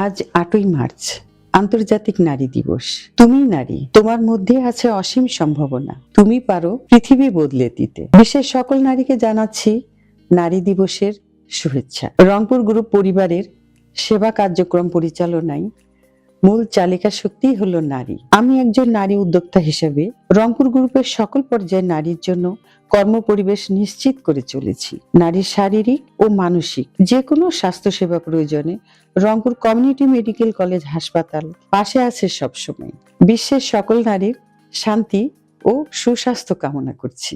আজ ৮ই মার্চ, আন্তর্জাতিক নারী দিবস। তুমি নারী, তোমার মধ্যে আছে অসীম সম্ভাবনা। তুমি পারো পৃথিবী বদলে দিতে। বিশ্বের সকল নারীকে জানাচ্ছি নারী দিবসের শুভেচ্ছা। রংপুর গ্রুপ পরিবারের সেবা কার্যক্রম পরিচালনায় মূল চালিকা শক্তিই হলো নারী। আমি একজন নারী উদ্যোক্তা হিসেবে রংপুর গ্রুপের সকল পর্যায়ে নারীর জন্য কর্মপরিবেশ নিশ্চিত করে চলেছি। নারীর শারীরিক ও মানসিক যে কোনো স্বাস্থ্যসেবা প্রয়োজনে রংপুর কমিউনিটি মেডিকেল কলেজ হাসপাতাল পাশে আছে সবসময়। বিশ্বের সকল নারীর শান্তি ও সুস্বাস্থ্য কামনা করছি।